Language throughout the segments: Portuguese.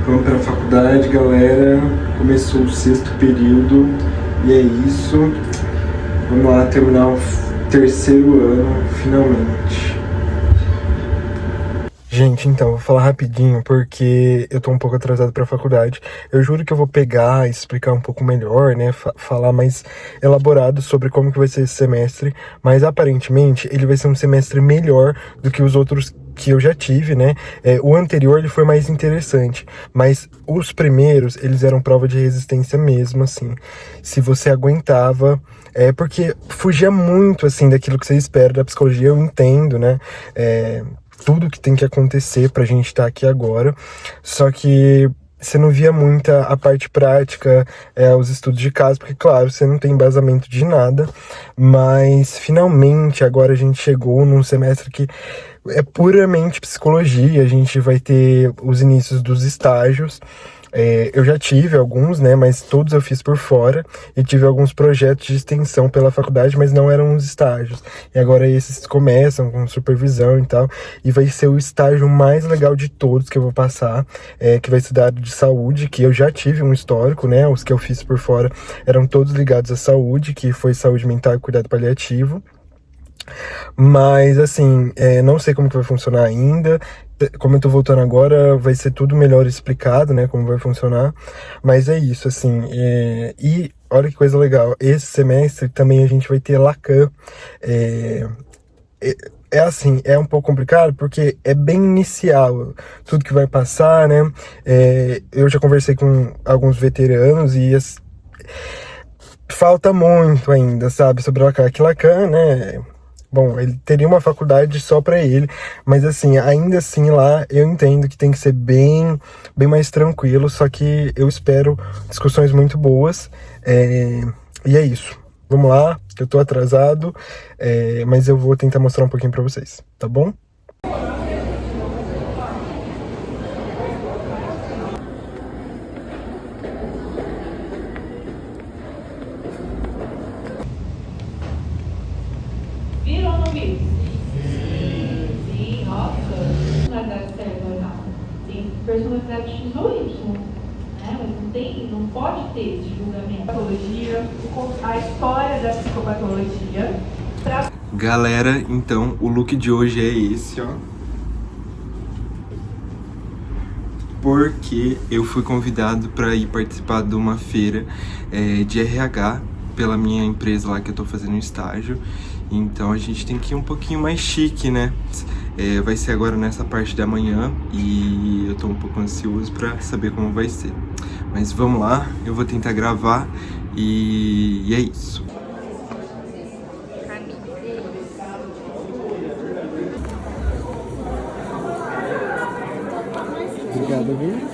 Vamos para a faculdade, galera. Começou o sexto período e é isso. Vamos lá terminar o terceiro ano, finalmente. Gente, então, vou falar rapidinho porque eu tô um pouco atrasado pra faculdade. Eu juro que eu vou pegar e explicar um pouco melhor, né? Falar mais elaborado sobre como que vai ser esse semestre. Mas, aparentemente, ele vai ser um semestre melhor do que os outros que eu já tive, né? O anterior, ele foi mais interessante. Mas os primeiros, eles eram prova de resistência mesmo, assim. Se você aguentava... porque fugia muito, assim, daquilo que você espera da psicologia, eu entendo, né? Tudo que tem que acontecer pra gente estar aqui agora, só que você não via muita a parte prática, os estudos de caso, porque claro, você não tem embasamento de nada, mas finalmente agora a gente chegou num semestre que é puramente psicologia. A gente vai ter os inícios dos estágios. Eu já tive alguns, né, mas todos eu fiz por fora, e tive alguns projetos de extensão pela faculdade, mas não eram os estágios. E agora esses começam com supervisão e tal, e vai ser o estágio mais legal de todos que eu vou passar, que vai ser da área de saúde, que eu já tive um histórico, né, os que eu fiz por fora eram todos ligados à saúde, que foi saúde mental e cuidado paliativo. Mas, assim, não sei como que vai funcionar ainda. Como eu tô voltando agora, vai ser tudo melhor explicado, né, como vai funcionar. Mas é isso, assim, e olha que coisa legal, esse semestre também a gente vai ter Lacan. Assim, é um pouco complicado porque é bem inicial tudo que vai passar, né? Eu já conversei com alguns veteranos e falta muito ainda, sabe, sobre Lacan. Que Lacan, né? Bom, ele teria uma faculdade só para ele, mas assim, ainda assim lá eu entendo que tem que ser bem, bem mais tranquilo, só que eu espero discussões muito boas, e é isso. Vamos lá, que eu tô atrasado, mas eu vou tentar mostrar um pouquinho para vocês, tá bom? Viram ou não viram? Sim, nossa. Personalidade cerebral. Tem personalidade X ou Y, né? Mas não pode ter esse julgamento. Patologia, a história da psicopatologia. Galera, então, o look de hoje é esse, ó. Porque eu fui convidado para ir participar de uma feira de RH pela minha empresa lá que eu tô fazendo estágio. Então a gente tem que ir um pouquinho mais chique, né? Vai ser agora nessa parte da manhã e eu tô um pouco ansioso para saber como vai ser. Mas vamos lá, eu vou tentar gravar e é isso. Obrigado, viu?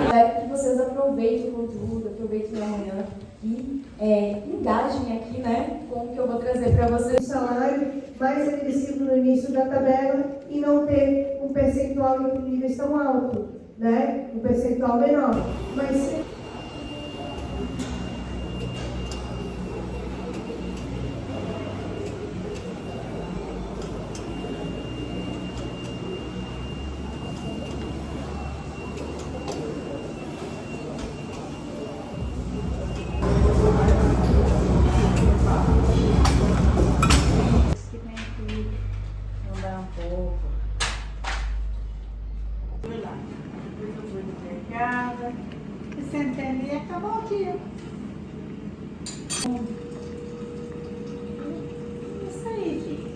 Espero que vocês aproveitem o conteúdo, aproveitem a manhã e engajem aqui, né, com o que eu vou trazer para vocês. O salário mais agressivo no início da tabela e não ter um percentual em níveis tão alto, né? Um percentual menor. Mas Centenário e acabou o dia. Isso aí, gente.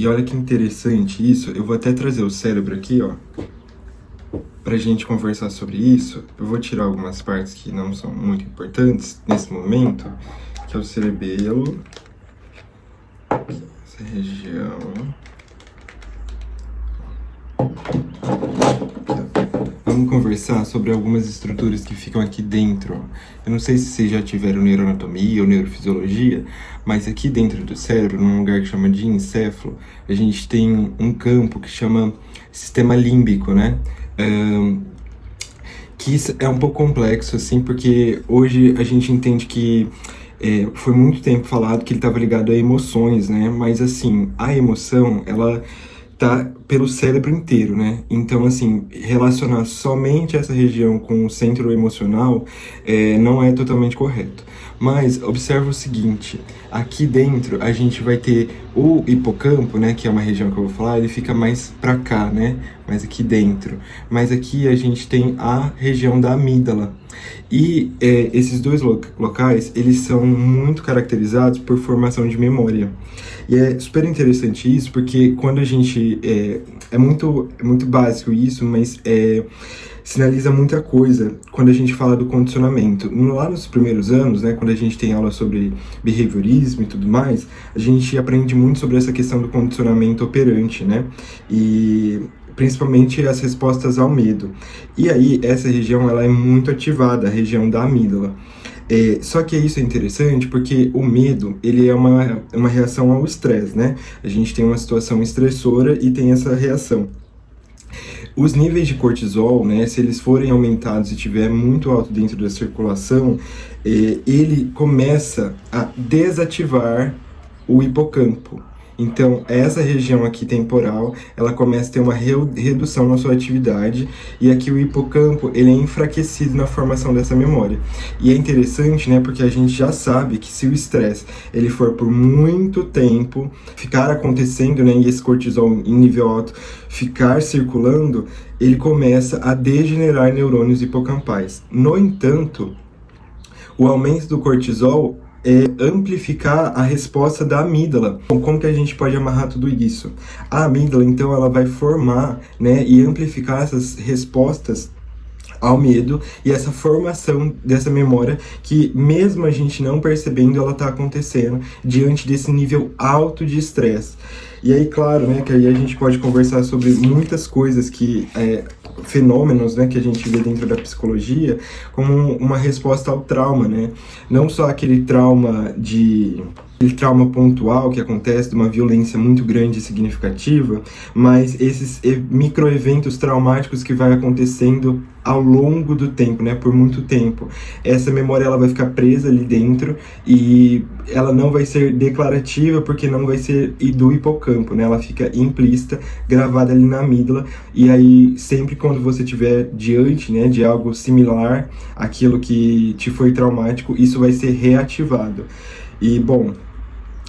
e olha que interessante isso. Eu vou até trazer o cérebro aqui, ó, pra gente conversar sobre isso. Eu vou tirar algumas partes que não são muito importantes nesse momento, que é o cerebelo, essa região. Vamos conversar sobre algumas estruturas que ficam aqui dentro. Eu não sei se vocês já tiveram neuroanatomia ou neurofisiologia, mas aqui dentro do cérebro, num lugar que chama de encéfalo, a gente tem um campo que chama sistema límbico, né? Que é um pouco complexo, assim, porque hoje a gente entende que foi muito tempo falado que ele estava ligado a emoções, né? Mas, assim, a emoção, ela tá pelo cérebro inteiro, né? Então, assim, relacionar somente essa região com o centro emocional não é totalmente correto. Mas observa o seguinte, aqui dentro a gente vai ter o hipocampo, né, que é uma região que eu vou falar, ele fica mais pra cá, né, mais aqui dentro. Mas aqui a gente tem a região da amígdala. E esses dois locais, eles são muito caracterizados por formação de memória. E é super interessante isso, porque quando a gente... É muito básico isso, mas sinaliza muita coisa quando a gente fala do condicionamento. Lá nos primeiros anos, né, quando a gente tem aula sobre behaviorismo e tudo mais, a gente aprende muito sobre essa questão do condicionamento operante, né? E principalmente as respostas ao medo. E aí, essa região ela é muito ativada, a região da amígdala. Só que isso é interessante porque o medo, ele é uma reação ao estresse, né? A gente tem uma situação estressora e tem essa reação. Os níveis de cortisol, né, se eles forem aumentados e estiver muito alto dentro da circulação, ele começa a desativar o hipocampo. Então, essa região aqui temporal, ela começa a ter uma redução na sua atividade, e aqui o hipocampo, ele é enfraquecido na formação dessa memória. E é interessante, né, porque a gente já sabe que se o estresse, ele for por muito tempo, ficar acontecendo, né, e esse cortisol em nível alto ficar circulando, ele começa a degenerar neurônios hipocampais. No entanto, o aumento do cortisol amplificar a resposta da amígdala. Então, como que a gente pode amarrar tudo isso? A amígdala, então, ela vai formar, né, e amplificar essas respostas ao medo e essa formação dessa memória que, mesmo a gente não percebendo, ela está acontecendo diante desse nível alto de estresse. E aí, claro, né, que aí a gente pode conversar sobre muitas coisas que... fenômenos, né, que a gente vê dentro da psicologia como uma resposta ao trauma, né? Não só aquele trauma pontual que acontece de uma violência muito grande e significativa, mas esses microeventos traumáticos que vai acontecendo ao longo do tempo, né, por muito tempo. Essa memória ela vai ficar presa ali dentro e ela não vai ser declarativa porque não vai ser do hipocampo, né? Ela fica implícita, gravada ali na amígdala, e aí sempre quando você estiver diante, né, de algo similar àquilo que te foi traumático, isso vai ser reativado. E, bom,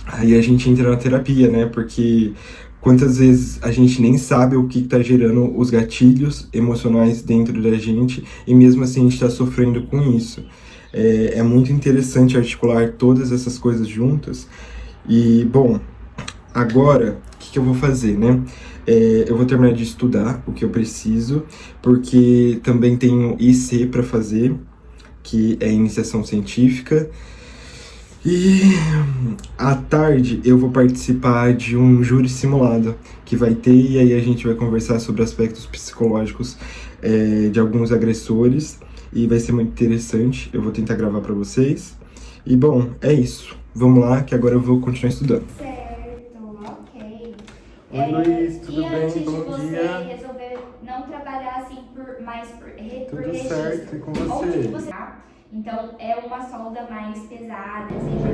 aí a gente entra na terapia, né, porque quantas vezes a gente nem sabe o que está gerando os gatilhos emocionais dentro da gente e mesmo assim a gente está sofrendo com isso. É muito interessante articular todas essas coisas juntas. E, bom, agora, o que eu vou fazer, né? Eu vou terminar de estudar o que eu preciso, porque também tenho IC para fazer, que é iniciação científica. E à tarde eu vou participar de um júri simulado que vai ter, e aí a gente vai conversar sobre aspectos psicológicos de alguns agressores, e vai ser muito interessante. Eu vou tentar gravar para vocês. E bom, é isso. Vamos lá, que agora eu vou continuar estudando. Certo, ok. Oi, Luiz, tudo bem? Antes Bom de você dia. resolver não trabalhar assim por Tudo registro, certo, e com você? onde que você tá? Então, é uma solda mais pesada, seja